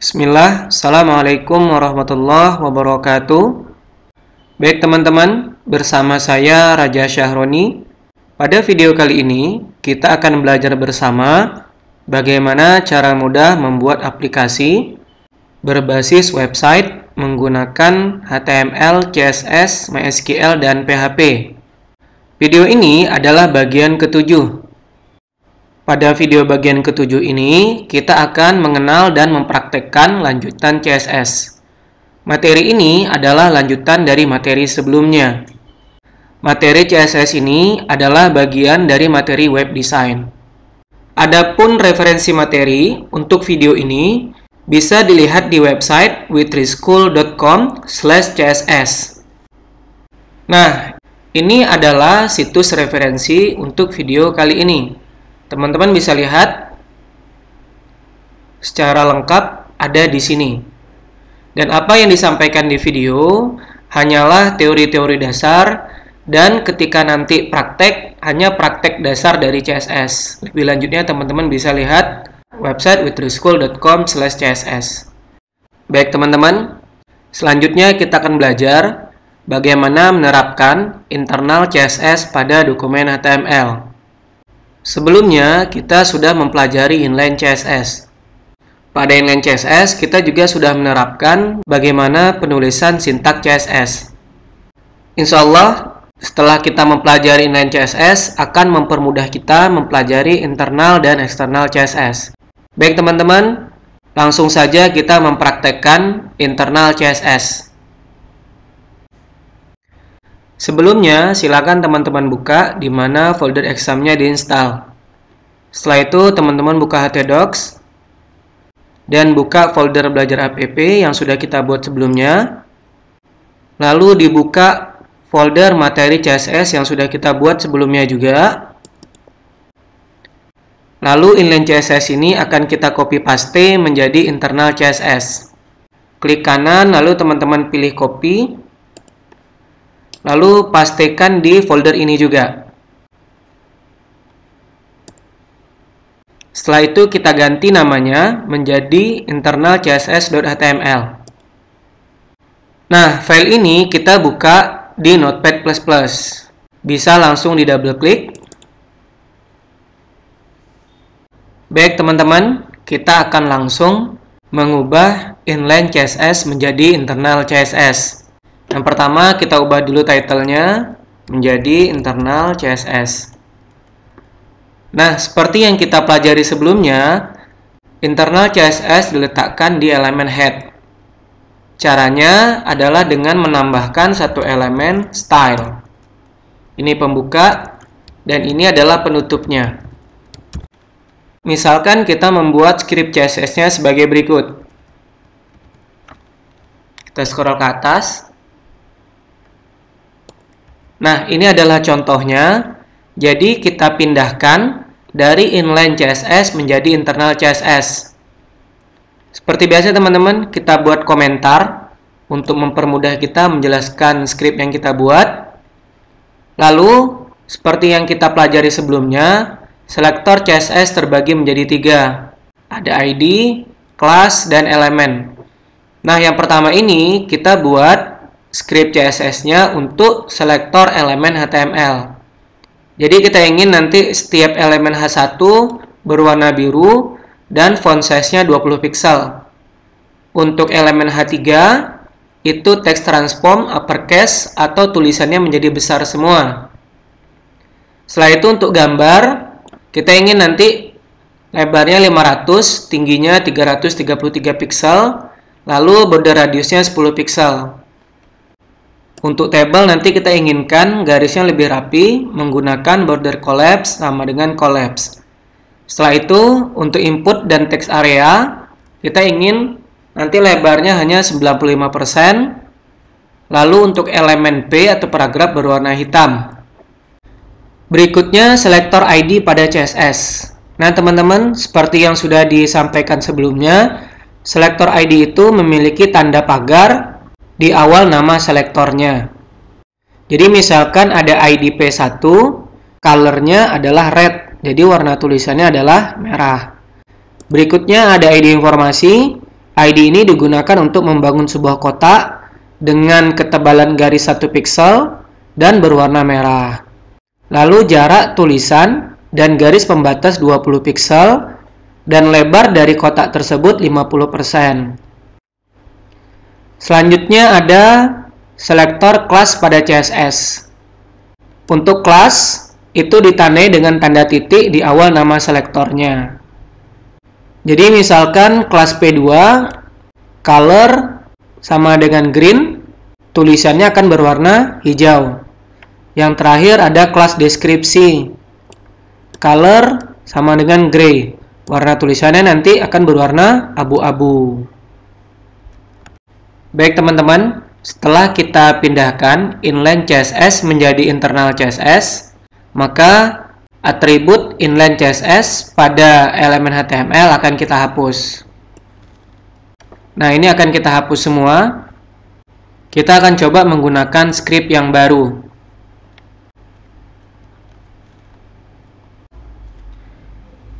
Bismillah, Assalamualaikum warahmatullahi wabarakatuh. Baik teman-teman, bersama saya Raja Syahroni. Pada video kali ini, kita akan belajar bersama bagaimana cara mudah membuat aplikasi berbasis website menggunakan HTML, CSS, MySQL, dan PHP. Video ini adalah bagian ketujuh. Pada video bagian ketujuh ini, kita akan mengenal dan mempraktekkan lanjutan CSS. Materi ini adalah lanjutan dari materi sebelumnya. Materi CSS ini adalah bagian dari materi web design. Adapun referensi materi untuk video ini bisa dilihat di website witrischool.com/css. Nah, ini adalah situs referensi untuk video kali ini. Teman-teman bisa lihat secara lengkap ada di sini. Dan apa yang disampaikan di video hanyalah teori-teori dasar, dan ketika nanti praktek hanya praktek dasar dari CSS. Lebih lanjutnya teman-teman bisa lihat website witrischool.com/css. Baik teman-teman, selanjutnya kita akan belajar bagaimana menerapkan internal CSS pada dokumen HTML. Sebelumnya, kita sudah mempelajari inline CSS. Pada inline CSS, kita juga sudah menerapkan bagaimana penulisan sintaks CSS. Insya Allah, setelah kita mempelajari inline CSS, akan mempermudah kita mempelajari internal dan eksternal CSS. Baik teman-teman, langsung saja kita mempraktekkan internal CSS. Sebelumnya, silakan teman-teman buka di mana folder examnya diinstal. Setelah itu, teman-teman buka htdocs dan buka folder belajar app yang sudah kita buat sebelumnya. Lalu dibuka folder materi CSS yang sudah kita buat sebelumnya juga. Lalu inline CSS ini akan kita copy paste menjadi internal CSS. Klik kanan, lalu teman-teman pilih copy. Lalu pastekan di folder ini juga. Setelah itu kita ganti namanya menjadi internal css.html. Nah, file ini kita buka di Notepad++. Bisa langsung di double klik. Baik teman-teman, kita akan langsung mengubah inline CSS menjadi internal CSS. Yang pertama, kita ubah dulu title-nya menjadi internal CSS. Nah, seperti yang kita pelajari sebelumnya, internal CSS diletakkan di elemen head. Caranya adalah dengan menambahkan satu elemen style. Ini pembuka, dan ini adalah penutupnya. Misalkan kita membuat script CSS-nya sebagai berikut. Kita scroll ke atas. Nah, ini adalah contohnya. Jadi, kita pindahkan dari inline CSS menjadi internal CSS. Seperti biasa teman-teman, kita buat komentar untuk mempermudah kita menjelaskan script yang kita buat. Lalu, seperti yang kita pelajari sebelumnya, selektor CSS terbagi menjadi 3. Ada ID, class, dan elemen. Nah, yang pertama ini kita buat script CSS-nya untuk selektor elemen HTML. Jadi kita ingin nanti setiap elemen H1 berwarna biru dan font size-nya 20 pixel. Untuk elemen H3 itu text transform uppercase atau tulisannya menjadi besar semua. Setelah itu untuk gambar, kita ingin nanti lebarnya 500, tingginya 333 pixel, lalu border radiusnya 10 pixel. Untuk tabel nanti kita inginkan garisnya lebih rapi menggunakan border collapse sama dengan collapse. Setelah itu untuk input dan text area kita ingin nanti lebarnya hanya 95%. Lalu untuk elemen P atau paragraf berwarna hitam. Berikutnya selektor ID pada CSS. Nah teman-teman, seperti yang sudah disampaikan sebelumnya, selektor ID itu memiliki tanda pagar di awal nama selektornya. Jadi misalkan ada ID P1, colornya adalah red, jadi warna tulisannya adalah merah. Berikutnya ada ID informasi, ID ini digunakan untuk membangun sebuah kotak dengan ketebalan garis 1 piksel dan berwarna merah. Lalu jarak tulisan dan garis pembatas 20 piksel dan lebar dari kotak tersebut 50%. Selanjutnya ada selektor kelas pada CSS. Untuk kelas itu ditandai dengan tanda titik di awal nama selektornya. Jadi misalkan kelas P2 color sama dengan green, tulisannya akan berwarna hijau. Yang terakhir ada kelas deskripsi. Color sama dengan gray. Warna tulisannya nanti akan berwarna abu-abu. Baik teman-teman, setelah kita pindahkan inline CSS menjadi internal CSS, maka atribut inline CSS pada elemen HTML akan kita hapus. Nah, ini akan kita hapus semua. Kita akan coba menggunakan script yang baru.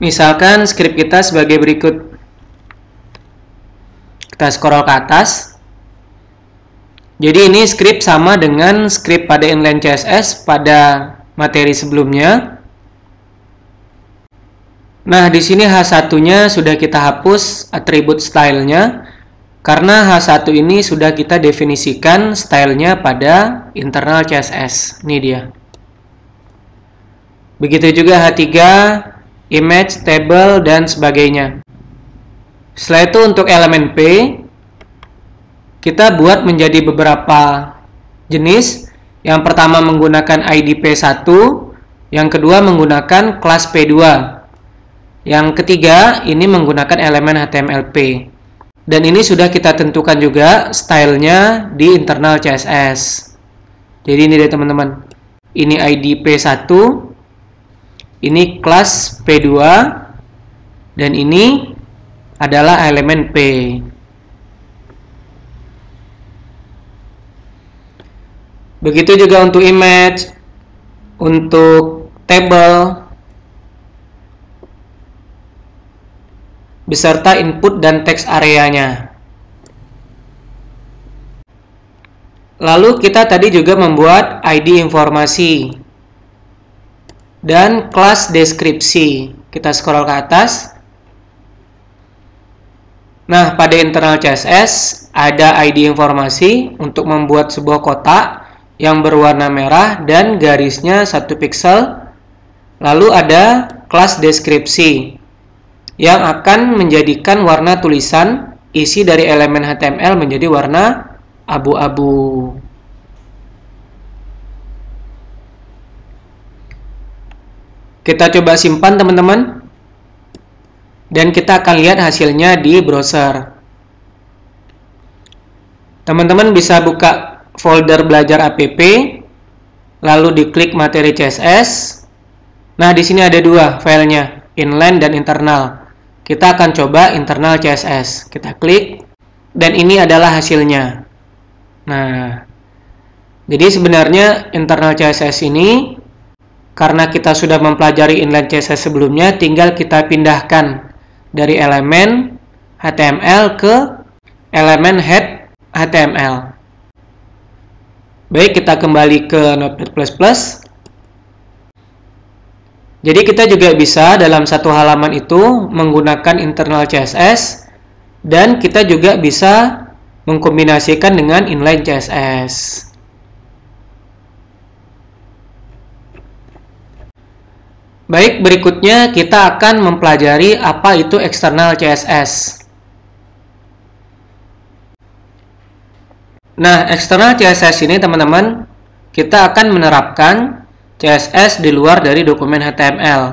Misalkan script kita sebagai berikut. Kita scroll ke atas. Jadi ini script sama dengan script pada inline CSS pada materi sebelumnya. Nah, di sini H1-nya sudah kita hapus atribut style-nya karena H1 ini sudah kita definisikan style-nya pada internal CSS. Ini dia. Begitu juga H3, image, table, dan sebagainya. Setelah itu untuk elemen P, kita buat menjadi beberapa jenis. Yang pertama menggunakan ID P1, yang kedua menggunakan kelas P2. Yang ketiga, ini menggunakan elemen HTML-P. Dan ini sudah kita tentukan juga stylenya di internal CSS. Jadi ini dia teman-teman. Ini ID P1, ini kelas P2, dan ini adalah elemen P. Begitu juga untuk image, untuk table, beserta input dan teks areanya. Lalu kita tadi juga membuat ID informasi dan kelas deskripsi. Kita scroll ke atas. Nah, pada internal CSS ada ID informasi untuk membuat sebuah kotak yang berwarna merah dan garisnya 1 piksel. Lalu ada kelas deskripsi yang akan menjadikan warna tulisan isi dari elemen HTML menjadi warna abu-abu. Kita coba simpan teman-teman, dan kita akan lihat hasilnya di browser. Teman-teman bisa buka folder belajar app, lalu diklik materi CSS. Nah, di sini ada dua filenya, inline dan internal. Kita akan coba internal CSS. Kita klik, dan ini adalah hasilnya. Nah, jadi sebenarnya internal CSS ini, karena kita sudah mempelajari inline CSS sebelumnya, tinggal kita pindahkan dari elemen HTML ke elemen head HTML. Baik, kita kembali ke Notepad++. Jadi kita juga bisa dalam satu halaman itu menggunakan internal CSS, dan kita juga bisa mengkombinasikan dengan inline CSS. Baik, berikutnya kita akan mempelajari apa itu eksternal CSS. Nah, eksternal CSS ini teman-teman, kita akan menerapkan CSS di luar dari dokumen HTML.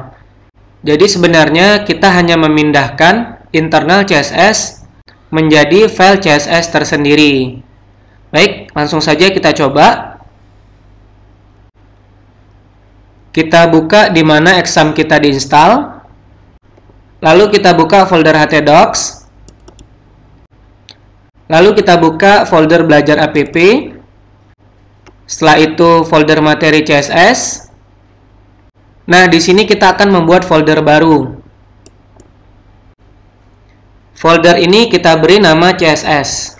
Jadi sebenarnya kita hanya memindahkan internal CSS menjadi file CSS tersendiri. Baik, langsung saja kita coba. Kita buka di mana exam kita diinstal. Lalu kita buka folder htdocs. Lalu kita buka folder belajar app. Setelah itu folder materi CSS. Nah, di sini kita akan membuat folder baru. Folder ini kita beri nama CSS.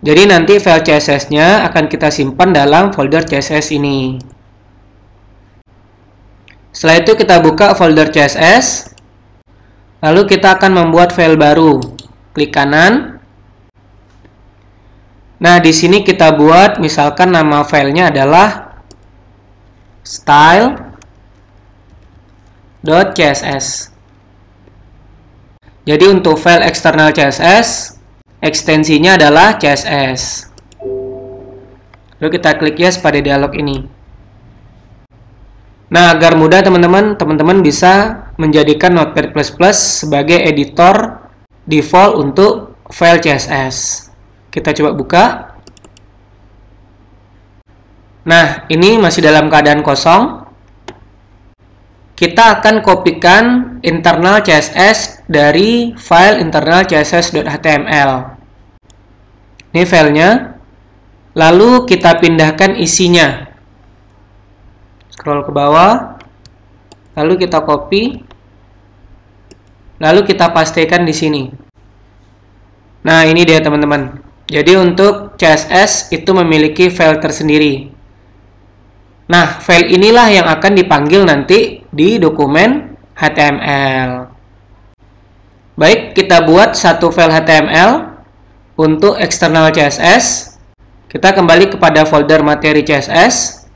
Jadi nanti file CSS-nya akan kita simpan dalam folder CSS ini. Setelah itu kita buka folder CSS. Lalu kita akan membuat file baru. Klik kanan. Nah, di sini kita buat misalkan nama filenya adalah style.css. Jadi untuk file eksternal CSS, ekstensinya adalah CSS. Lalu kita klik yes pada dialog ini. Nah, agar mudah teman-teman bisa menjadikan Notepad++ sebagai editor default untuk file CSS. Kita coba buka. Nah, ini masih dalam keadaan kosong. Kita akan kopikan internal CSS dari file internal css.html. Ini filenya. Lalu kita pindahkan isinya. Scroll ke bawah. Lalu kita copy. Lalu kita pastekan di sini. Nah, ini dia teman-teman. Jadi untuk CSS itu memiliki file tersendiri. Nah, file inilah yang akan dipanggil nanti di dokumen HTML. Baik, kita buat satu file HTML untuk eksternal CSS. Kita kembali kepada folder materi CSS.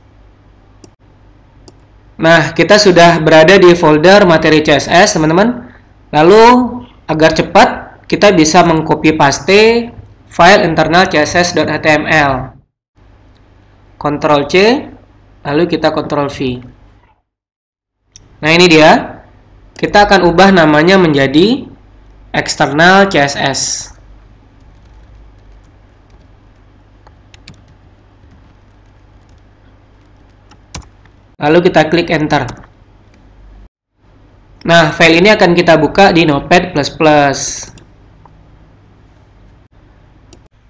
Nah, kita sudah berada di folder materi CSS, teman-teman. Lalu, agar cepat, kita bisa mengcopy paste file internal css.html. Ctrl C. Lalu kita Ctrl V. Nah, ini dia. Kita akan ubah namanya menjadi external CSS. Lalu kita klik Enter. Nah, file ini akan kita buka di Notepad++.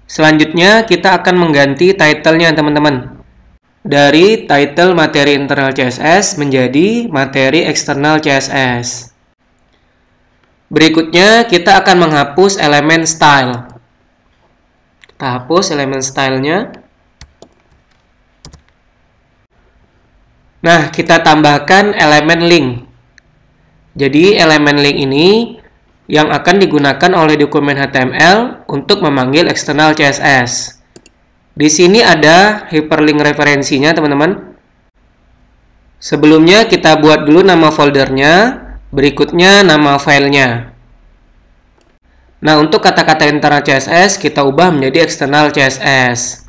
Selanjutnya, kita akan mengganti title-nya, teman-teman. Dari title materi internal CSS menjadi materi eksternal CSS. Berikutnya kita akan menghapus elemen style. Kita hapus elemen stylenya. Nah, kita tambahkan elemen link. Jadi elemen link ini yang akan digunakan oleh dokumen HTML untuk memanggil eksternal CSS. Di sini ada hyperlink referensinya, teman-teman. Sebelumnya kita buat dulu nama foldernya, berikutnya nama filenya. Nah, untuk kata-kata internal CSS kita ubah menjadi eksternal CSS.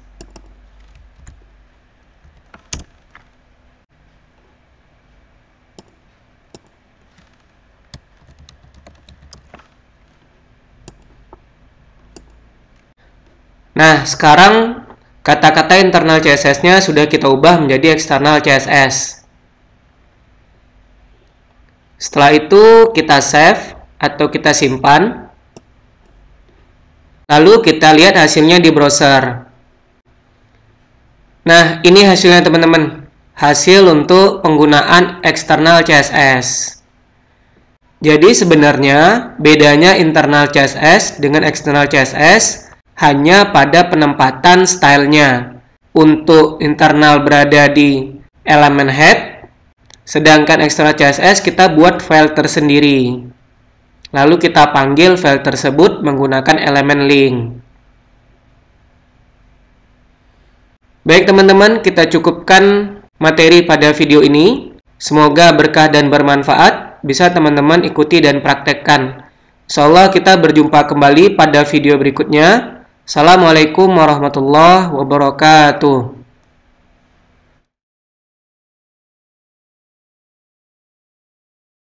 Nah, sekarang kata-kata internal CSS-nya sudah kita ubah menjadi eksternal CSS. Setelah itu kita save atau kita simpan. Lalu kita lihat hasilnya di browser. Nah, ini hasilnya teman-teman. Hasil untuk penggunaan eksternal CSS. Jadi sebenarnya bedanya internal CSS dengan eksternal CSS hanya pada penempatan stylenya. Untuk internal berada di elemen head, sedangkan eksternal CSS kita buat file tersendiri. Lalu kita panggil file tersebut menggunakan elemen link. Baik teman-teman, kita cukupkan materi pada video ini. Semoga berkah dan bermanfaat. Bisa teman-teman ikuti dan praktekkan. Insyaallah kita berjumpa kembali pada video berikutnya. Assalamualaikum warahmatullahi wabarakatuh.